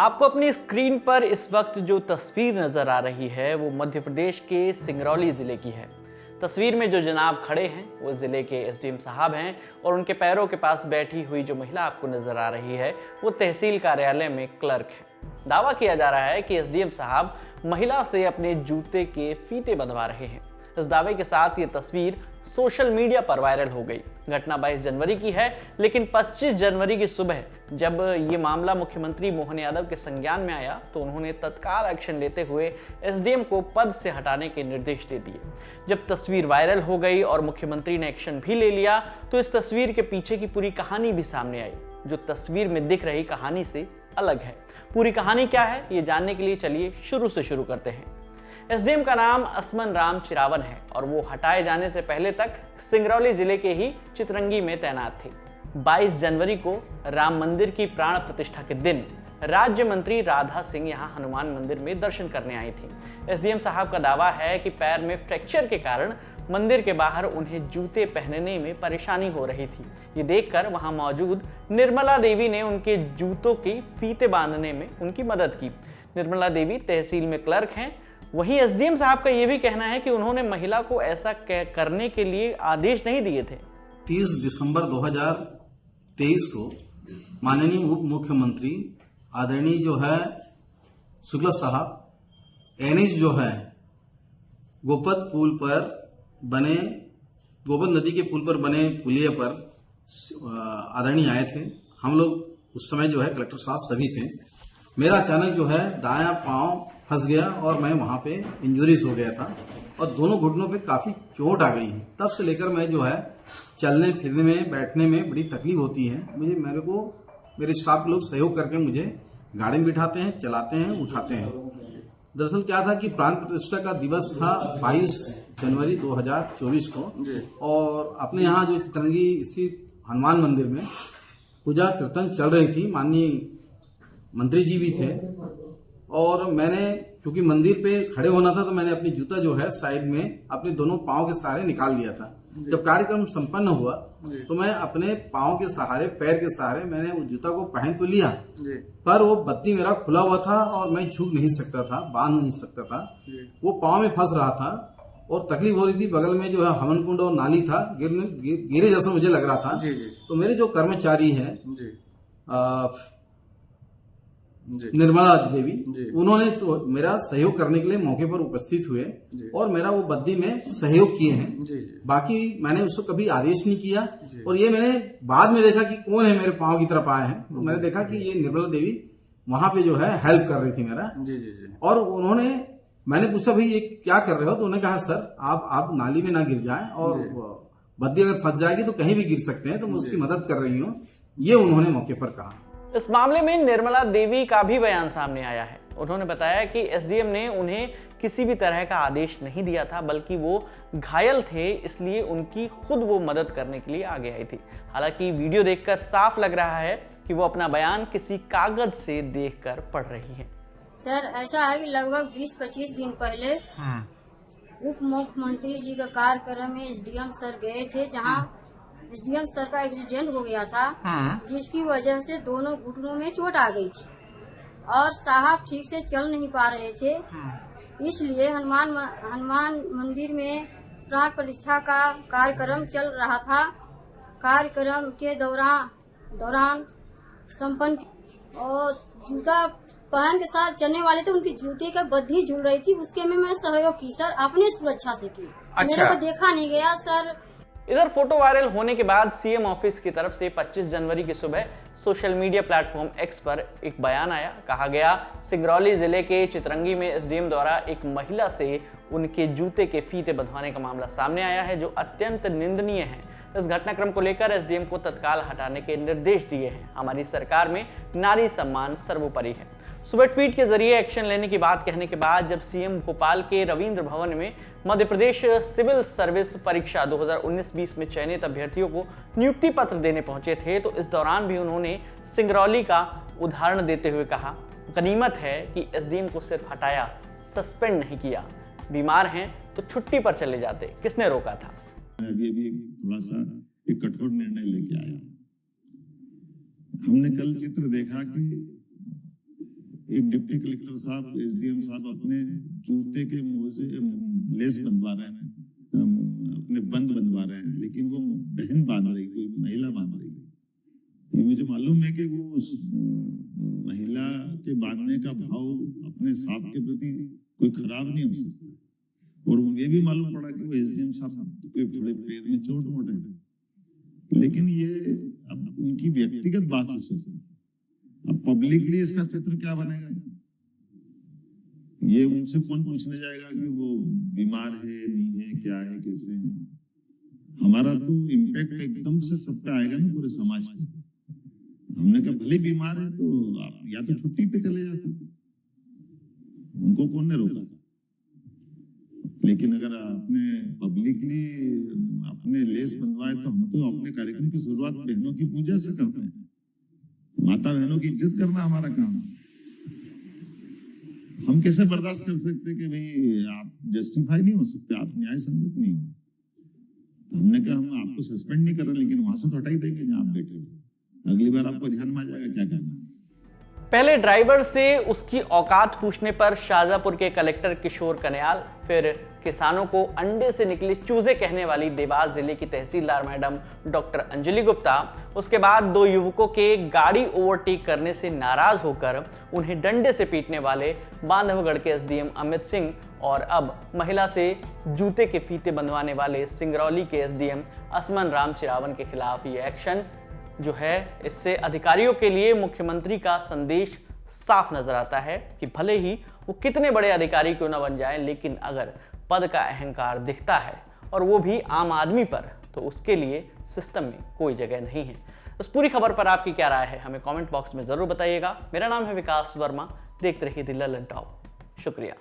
आपको अपनी स्क्रीन पर इस वक्त जो तस्वीर नजर आ रही है वो मध्य प्रदेश के सिंगरौली जिले की है। तस्वीर में जो जनाब खड़े हैं वो जिले के एसडीएम साहब हैं और उनके पैरों के पास बैठी हुई जो महिला आपको नजर आ रही है वो तहसील कार्यालय में क्लर्क है। दावा किया जा रहा है कि एसडीएम साहब महिला से अपने जूते के फीते बंधवा रहे हैं। इस दावे के साथ ये तस्वीर सोशल मीडिया पर वायरल हो गई। घटना 22 जनवरी की है, लेकिन 25 जनवरी की सुबह जब ये मामला मुख्यमंत्री मोहन यादव के संज्ञान में आया तो उन्होंने तत्काल एक्शन लेते हुए एसडीएम को पद से हटाने के निर्देश दे दिए। जब तस्वीर वायरल हो गई और मुख्यमंत्री ने एक्शन भी ले लिया तो इस तस्वीर के पीछे की पूरी कहानी भी सामने आई, जो तस्वीर में दिख रही कहानी से अलग है। पूरी कहानी क्या है ये जानने के लिए चलिए शुरू से शुरू करते हैं। एसडीएम का नाम असमन राम चिरावन है और वो हटाए जाने से पहले तक सिंगरौली जिले के ही चितरंगी में तैनात थे। 22 जनवरी को राम मंदिर की प्राण प्रतिष्ठा के दिन राज्य मंत्री राधा सिंह यहां हनुमान मंदिर में दर्शन करने आई थी। एसडीएम साहब का दावा है कि पैर में फ्रैक्चर के कारण मंदिर के बाहर उन्हें जूते पहनने में परेशानी हो रही थी। ये देखकर वहां मौजूद निर्मला देवी ने उनके जूतों की फीते बांधने में उनकी मदद की। निर्मला देवी तहसील में क्लर्क हैं। वहीं एसडीएम साहब का यह भी कहना है कि उन्होंने महिला को ऐसा करने के लिए आदेश नहीं दिए थे। 30 दिसंबर 2023 को माननीय उप मुख्यमंत्री आदरणीय जो है शुक्ला साहब एनएच जो है गोपद पुल पर बने गोपद नदी के पुल पर बने पुलिया पर आदरणीय आए थे। हम लोग उस समय जो है कलेक्टर साहब सभी थे। मेरा अचानक जो है दायां पांव फंस गया और मैं वहां पे इंजुरीज हो गया था और दोनों घुटनों पे काफी चोट आ गई है। तब से लेकर मैं जो है चलने फिरने में बैठने में बड़ी तकलीफ होती है। मेरे स्टाफ के लोग सहयोग करके मुझे गाड़ी में बिठाते हैं, चलाते हैं, उठाते हैं। दरअसल क्या था कि प्राण प्रतिष्ठा का दिवस था 22 जनवरी 2024 को और अपने यहाँ जो चितरंगी स्थित हनुमान मंदिर में पूजा कीर्तन चल रही थी। माननीय मंत्री जी भी थे और मैंने क्योंकि मंदिर पे खड़े होना था तो मैंने अपनी जूता जो है साइड में अपने दोनों पांव के सहारे निकाल लिया था। जब कार्यक्रम संपन्न हुआ तो मैं अपने पांव के सहारे, पैर के सहारे मैंने उस जूता को पहन तो लिया, पर वो बत्ती मेरा खुला हुआ था और मैं झुक नहीं सकता था, बांध नहीं सकता था। वो पांव में फंस रहा था और तकलीफ हो रही थी। बगल में जो है हवन कुंड और नाली था, गिरे जैसा मुझे लग रहा था। तो मेरे जो कर्मचारी है निर्मला देवी, उन्होंने तो मेरा सहयोग करने के लिए मौके पर उपस्थित हुए और मेरा वो बद्दी में सहयोग किए हैं। बाकी मैंने उसको कभी आदेश नहीं किया और ये मैंने बाद में देखा कि कौन है मेरे पांव की तरफ आए हैं तो मैंने देखा कि ये निर्मला देवी वहां पे जो है हेल्प कर रही थी मेरा। और मैंने पूछा भाई ये क्या कर रहे हो तो उन्होंने कहा सर आप नाली में ना गिर जाएं और बद्दी अगर फंस जाएगी तो कहीं भी गिर सकते हैं, तो मैं उसकी मदद कर रही हूँ, ये उन्होंने मौके पर कहा। इस मामले में निर्मला देवी का भी बयान सामने आया है। उन्होंने बताया कि एसडीएम ने उन्हें किसी भी तरह का आदेश नहीं दिया था, बल्कि वो घायल थे इसलिए उनकी खुद वो मदद करने के लिए आगे आई थी। हालांकि वीडियो देखकर साफ लग रहा है कि वो अपना बयान किसी कागज से देखकर पढ़ रही है। सर ऐसा है कि लगभग 20-25 दिन पहले उप मुख्यमंत्री जी का कार्यक्रम में एसडीएम सर गए थे, जहाँ एसडीएम सर का एक्सीडेंट हो गया था, जिसकी वजह से दोनों घुटनों में चोट आ गई थी और साहब ठीक से चल नहीं पा रहे थे। इसलिए हनुमान मंदिर में प्राण प्रतिष्ठा का कार्यक्रम चल रहा था। कार्यक्रम के दौरान संपन्न और जूता पहन के साथ चलने वाले थे, उनकी जूते का बद्धी झूल रही थी, उसके में मैं सहयोग की सर, अपने सुरक्षा से की। मेरे को देखा नहीं गया सर। इधर फोटो वायरल होने के बाद सीएम ऑफिस की तरफ से 25 जनवरी की सुबह सोशल मीडिया प्लेटफॉर्म एक्स पर एक बयान आया। कहा गया, सिंगरौली जिले के चितरंगी में एसडीएम द्वारा एक महिला से उनके जूते के फीते बंधवाने का मामला सामने आया है, जो अत्यंत निंदनीय है। इस घटनाक्रम को लेकर एसडीएम को तत्काल हटाने के निर्देश दिए हैं। हमारी सरकार में नारी सम्मान सर्वोपरि है। सुबह ट्वीट के जरिए एक्शन लेने की बात कहने के बाद जब सीएम भोपाल के रविंद्र भवन में मध्य प्रदेश सिविल सर्विस परीक्षा 2019-20 में चयनित अभ्यर्थियों को नियुक्ति पत्र देने पहुंचे थे तो इस दौरान भी उन्होंने सिंगरौली का उदाहरण देते हुए कहा, गनीमत है कि एसडीएम को सिर्फ हटाया, सस्पेंड नहीं किया। बीमार हैं तो छुट्टी पर चले जाते, किसने रोका था। अभी थोड़ा सा एक कठोर निर्णय लेके आया। हमने कल चित्र देखा कि एक डिप्टी कलेक्टर साहब, एसडीएम साहब अपने जूते के मोजे लेस बनवा रहे हैं, अपने बंद बनवा रहे हैं, लेकिन वो बहन बांध रही, कोई महिला बांध रही है। ये मुझे मालूम है कि वो उस महिला के बांधने का भाव अपने साहब के प्रति कोई खराब नहीं हो सकता। और ये भी मालूम पड़ा कि वो एसडीएम साहब के थोड़े पैर में चोट मोट है, लेकिन ये अब उनकी व्यक्तिगत बात हो सकती है। अब पब्लिकली इसका चित्र क्या बनेगा, ये उनसे कौन पूछने जाएगा कि वो बीमार है, नहीं है, क्या है, कैसे है। हमारा तो इम्पैक्ट एकदम से सब पे आएगा ना, पूरे समाज पे। हमने कहा भले बीमार है तो आप या तो छुट्टी पे चले जाते, उनको कौन ने रोका। लेकिन अगर आपने पब्लिकली अपने लेस बनवाए तो हम तो अपने कार्यक्रम की शुरुआत बहनों की पूजा से करते हैं। माता बहनों की इज्जत करना हमारा काम है। हम कैसे बर्दाश्त कर सकते कि भाई आप जस्टिफाई नहीं हो सकते, आप न्याय संगत नहीं हो। हमने कहा हम आपको सस्पेंड नहीं कर रहे, लेकिन वहां से तो हटा ही देंगे जहां आप बैठे हो। अगली बार आपको ध्यान में आ जाएगा क्या करना है। पहले ड्राइवर से उसकी औकात पूछने पर शाहजहांपुर के कलेक्टर किशोर कन्याल, फिर किसानों को अंडे से निकले चूजे कहने वाली देवास जिले की तहसीलदार मैडम डॉक्टर अंजलि गुप्ता, उसके बाद दो युवकों के गाड़ी ओवरटेक करने से नाराज होकर उन्हें डंडे से पीटने वाले बांधवगढ़ के एसडीएम अमित सिंह, और अब महिला से जूते के फीते बंधवाने वाले सिंगरौली के एसडीएम असमन राम चिरावन के खिलाफ ये एक्शन जो है, इससे अधिकारियों के लिए मुख्यमंत्री का संदेश साफ नजर आता है कि भले ही वो कितने बड़े अधिकारी क्यों ना बन जाएं, लेकिन अगर पद का अहंकार दिखता है और वो भी आम आदमी पर, तो उसके लिए सिस्टम में कोई जगह नहीं है। इस पूरी खबर पर आपकी क्या राय है, हमें कमेंट बॉक्स में जरूर बताइएगा। मेरा नाम है विकास वर्मा, देखते रहिए द ललन टॉप। शुक्रिया।